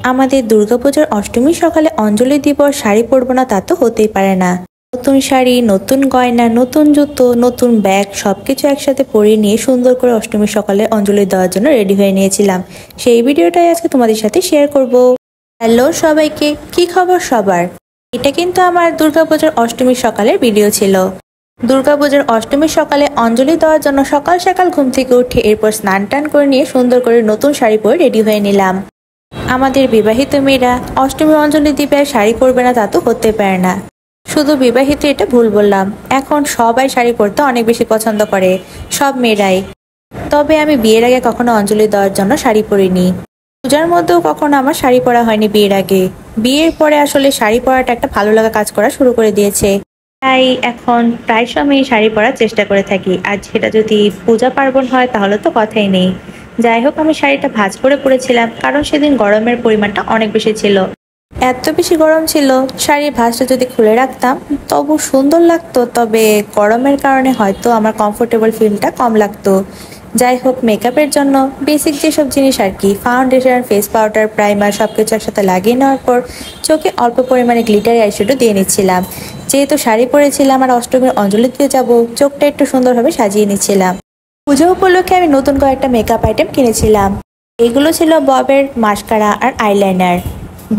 আমাদের দুর্গাপূজার অষ্টমীর সকালে অঞ্জলি দিব শাড়ি পরবো না তা তো হতেই পারে না। নতুন শাড়ি, নতুন গয়না, নতুন জুতো, নতুন ব্যাগ সবকিছু একসাথে পরিয়ে নিয়ে সুন্দর করে অষ্টমীর সকালে অঞ্জলি দেওয়ার জন্য রেডি হয়ে নিয়েছিলাম। সেই ভিডিওটাই আজকে তোমাদের সাথে শেয়ার করব। হ্যালো সবাইকে, কি খবর সবার? এটা কিন্তু আমার দুর্গাপূজার অষ্টমীর সকালের ভিডিও ছিল। দুর্গাপূজার অষ্টমীর সকালে অঞ্জলি দেওয়ার জন্য সকাল সকাল ঘুম থেকে উঠে এরপর স্নান টান করে নিয়ে সুন্দর করে নতুন শাড়ি পরে রেডি হয়ে নিলাম। আমাদের বিবাহিত মেয়েরা অষ্টমী অঞ্জলি দিবে আর শাড়ি পরবে না তা তো হতে পারে না। শুধু বিবাহিত এটা ভুল বললাম, এখন সবাই শাড়ি পরতে অনেক বেশি পছন্দ করে, সব মেয়েরাই। তবে আমি বিয়ের আগে কখনো অঞ্জলি দেওয়ার জন্য শাড়ি পরিনি। পূজার মধ্যেও কখনো আমার শাড়ি পরা হয়নি বিয়ের আগে। বিয়ের পরে আসলে শাড়ি পরাটা একটা ভালো লাগা কাজ করা শুরু করে দিয়েছে, তাই এখন প্রায় সময় শাড়ি পরার চেষ্টা করে থাকি। আর সেটা যদি পূজা পার্বণ হয় তাহলে তো কথাই নেই। যাই হোক, আমি শাড়িটা ভাঁজ করে পরেছিলাম কারণ সেদিন গরমের পরিমাণটা অনেক বেশি ছিল। এত বেশি গরম ছিল, শাড়ির ভাঁজটা যদি খুলে রাখতাম তবু সুন্দর লাগতো, তবে গরমের কারণে হয়তো আমার কমফোর্টেবল ফিলটা কম লাগতো। যাই হোক, মেকআপের জন্য বেসিক যেসব জিনিস আর কি, ফাউন্ডেশন, ফেস পাউডার, প্রাইমার সবকিছু একসাথে লাগিয়ে নেওয়ার পর চোখে অল্প পরিমাণে গ্লিটার আইশ্যাডো দিয়ে নিচ্ছিলাম। যেহেতু শাড়ি পরেছিলাম আর অষ্টমীর অঞ্জলি দিতে যাবো, চোখটা একটু সুন্দরভাবে সাজিয়ে নিচ্ছিলাম। পুজো উপলক্ষে আমি নতুন কয়েকটা মেকআপ আইটেম কিনেছিলাম। এগুলো ছিল ববের মাস্কারা আর আইলাইনার।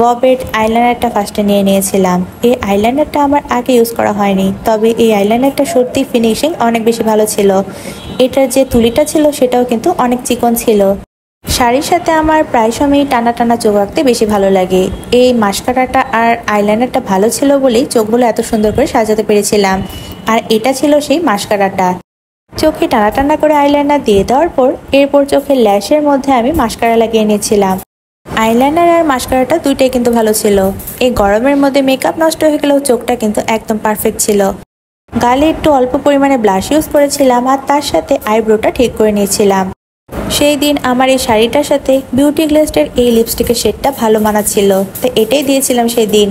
ববের আইলাইনারটা ফার্স্টে নিয়ে নিয়েছিলাম। এই আইলাইনারটা আমার আগে ইউজ করা হয়নি, তবে এই আইলাইনারটা সত্যি ফিনিশিং অনেক বেশি ভালো ছিল। এটার যে তুলিটা ছিল সেটাও কিন্তু অনেক চিকন ছিল। শাড়ির সাথে আমার প্রায় সময়ই টানা টানা চোখ আঁকতে বেশি ভালো লাগে। এই মাস্কারাটা আর আইলাইনারটা ভালো ছিল বলেই চোখগুলো এত সুন্দর করে সাজাতে পেরেছিলাম। আর এটা ছিল সেই মাস্কারাটা। চোখে টানা টানা করে আইলাইনার দিয়ে দেওয়ার পর এরপর চোখের ল্যাশের মধ্যে আমি মাস্কারা লাগিয়ে নিয়েছিলাম। আইলাইনার আর মাস্কারাটা দুইটাই কিন্তু ভালো ছিল। এই গরমের মধ্যে মেকআপ নষ্ট হয়ে গেলেও চোখটা কিন্তু একদম পারফেক্ট ছিল। গালে একটু অল্প পরিমাণে ব্লাশ ইউজ করেছিলাম আর তার সাথে আইব্রোটা ঠিক করে নিয়েছিলাম। সেই দিন আমার এই শাড়িটার সাথে বিউটি গ্লেস্টের এই লিপস্টিকের শেডটা ভালো মানাচ্ছিল, তো এটাই দিয়েছিলাম সেই দিন।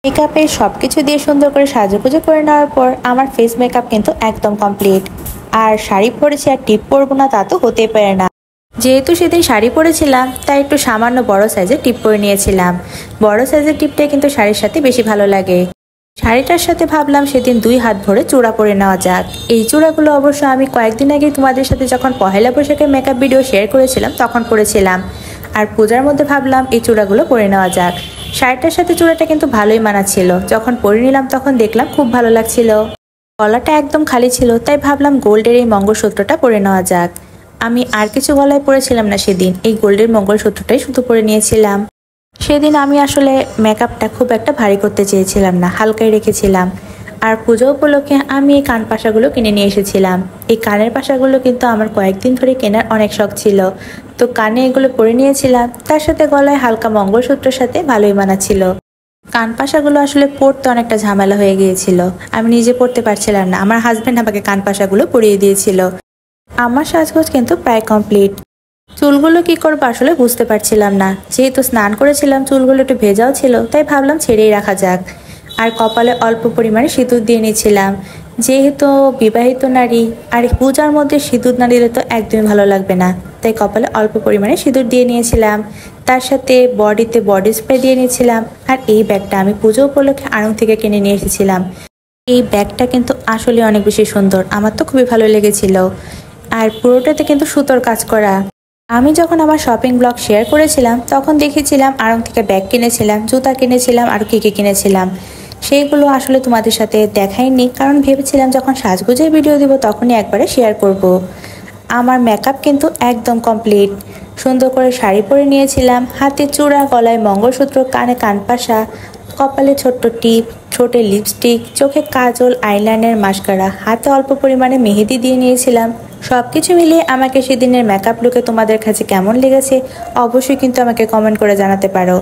মেকআপের সবকিছু দিয়ে সুন্দর করে সাজুগুজু করে নেওয়ার পর আমার ফেস মেকআপ কিন্তু একদম কমপ্লিট। আর শাড়ি পরেছি আর টিপ পরবো না তা তো হতেই পারে না। যেহেতু সেদিন শাড়ি পরেছিলাম তাই একটু সামান্য বড় সাইজের টিপ পরে নিয়েছিলাম। বড় সাইজের টিপটাই কিন্তু শাড়ির সাথে বেশি ভালো লাগে। শাড়িটার সাথে ভাবলাম সেদিন 2 হাত ভরে চূড়া পরে নেওয়া যাক। এই চূড়াগুলো অবশ্য আমি কয়েকদিন আগে তোমাদের সাথে যখন পহেলা বৈশাখের মেকআপ ভিডিও শেয়ার করেছিলাম তখন পরেছিলাম। আর পূজার মধ্যে ভাবলাম এই চূড়াগুলো পরে নেওয়া যাক। শাড়িটার সাথে চূড়াটা কিন্তু ভালোই মানাচ্ছিল। যখন পরে নিলাম তখন দেখলাম খুব ভালো লাগছিল। গলাটা একদম খালি ছিল, তাই ভাবলাম গোল্ডের এই মঙ্গলসূত্রটা পরে নেওয়া যাক। আমি আর কিছু গলায় পরেছিলাম না সেদিন, এই গোল্ডের মঙ্গলসূত্রটাই শুধু পরে নিয়েছিলাম। সেদিন আমি আসলে মেকআপটা খুব একটা ভারী করতে চেয়েছিলাম না, হালকাই রেখেছিলাম। আর পুজো উপলক্ষে আমি এই কান পাশাগুলো কিনে নিয়ে এসেছিলাম। এই কানের পাশাগুলো কিন্তু আমার কয়েকদিন ধরে কেনার অনেক শখ ছিল, তো কানে এগুলো পরে নিয়েছিলাম। তার সাথে গলায় হালকা মঙ্গলসূত্রের সাথে ভালোই মানাচ্ছিল। কান পাশাগুলো আসলে পরতে অনেকটা ঝামেলা হয়ে গিয়েছিল, আমি নিজে পরতে পারছিলাম না, আমার হাজবেন্ড আমাকে কান পাশাগুলো পরিয়ে দিয়েছিল। আমার সাজগোজ কিন্তু প্রায় কমপ্লিট। চুলগুলো কি করবো আসলে বুঝতে পারছিলাম না। যেহেতু স্নান করেছিলাম চুলগুলো একটু ভেজাও ছিল, তাই ভাবলাম ছেড়েই রাখা যাক। আর কপালে অল্প পরিমাণে সিঁদুর দিয়ে নিয়েছিলাম। যেহেতু বিবাহিত নারী আর পূজার মধ্যে সিঁদুর না দিলে তো একদমই ভালো লাগবে না, তাই কপালে অল্প পরিমাণে সিঁদুর দিয়ে নিয়েছিলাম। তার সাথে বডিতে বডি স্প্রে দিয়ে নিয়েছিলাম। আর এই ব্যাগটা আমি পুজো উপলক্ষে আড়ং থেকে কিনে নিয়ে এসেছিলাম। এই ব্যাগটা কিন্তু আসলে অনেক বেশি সুন্দর, আমার তো খুবই ভালো লেগেছিল। আর পুরোটাতে কিন্তু সুতোর কাজ করা। আমি যখন আমার শপিং ব্লগ শেয়ার করেছিলাম তখন দেখেছিলাম আড়ং থেকে ব্যাগ কিনেছিলাম, জুতা কিনেছিলাম, আর কি কিনেছিলাম। সেইগুলো আসলে তোমাদের সাথে দেখাইনি, কারণ ভেবেছিলাম যখন সাজগোজের ভিডিও দিব তখনই একবারে শেয়ার করব। আমার মেকআপ কিন্তু একদম কমপ্লিট। সুন্দর করে শাড়ি পরে নিয়েছিলাম, হাতে চূড়া, গলায় মঙ্গলসূত্র, কানে কানপাশা, কপালে ছোট্ট টিপ, ঠোঁটে লিপস্টিক, চোখে কাজল, আইলাইনার, মাস্কারা, হাতে অল্প পরিমাণে মেহেদি দিয়ে নিয়েছিলাম। সবকিছু মিলিয়ে আমাকে সেদিনের মেকআপ লুকে তোমাদের কাছে কেমন লেগেছে অবশ্যই কিন্তু আমাকে কমেন্ট করে জানাতে পারো।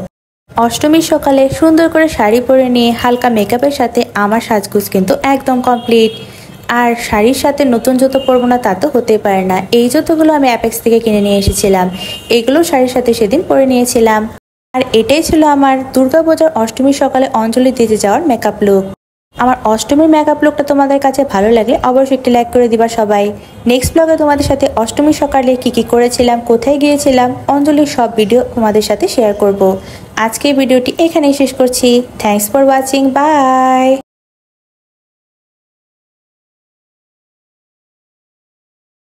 অষ্টমীর সকালে সুন্দর করে শাড়ি পরে নিয়ে হালকা মেকআপের সাথে আমার সাজগোজ কিন্তু একদম কমপ্লিট। আর শাড়ির সাথে নতুন জুতো পরবো না তা তো হতেই পারে না। এই জুতোগুলো আমি অ্যাপেক্স থেকে কিনে নিয়ে এসেছিলাম, এগুলো শাড়ির সাথে সেদিন পরে নিয়েছিলাম। আর এটাই ছিল আমার দুর্গাপূজার অষ্টমীর সকালে অঞ্জলি দিতে যাওয়ার মেকআপ লুক। আমার অষ্টমীর মেকআপ লুকটা তোমাদের কাছে ভালো লাগলে অবশ্যই একটি লাইক করে দিবা সবাই। নেক্সট ব্লগে তোমাদের সাথে অষ্টমীর সকালে কি করেছিলাম, কোথায় গিয়েছিলাম, অঞ্জলির সব ভিডিও তোমাদের সাথে শেয়ার করব। আজকের ভিডিওটি এখানেই শেষ করছি। Thanks for watching, by.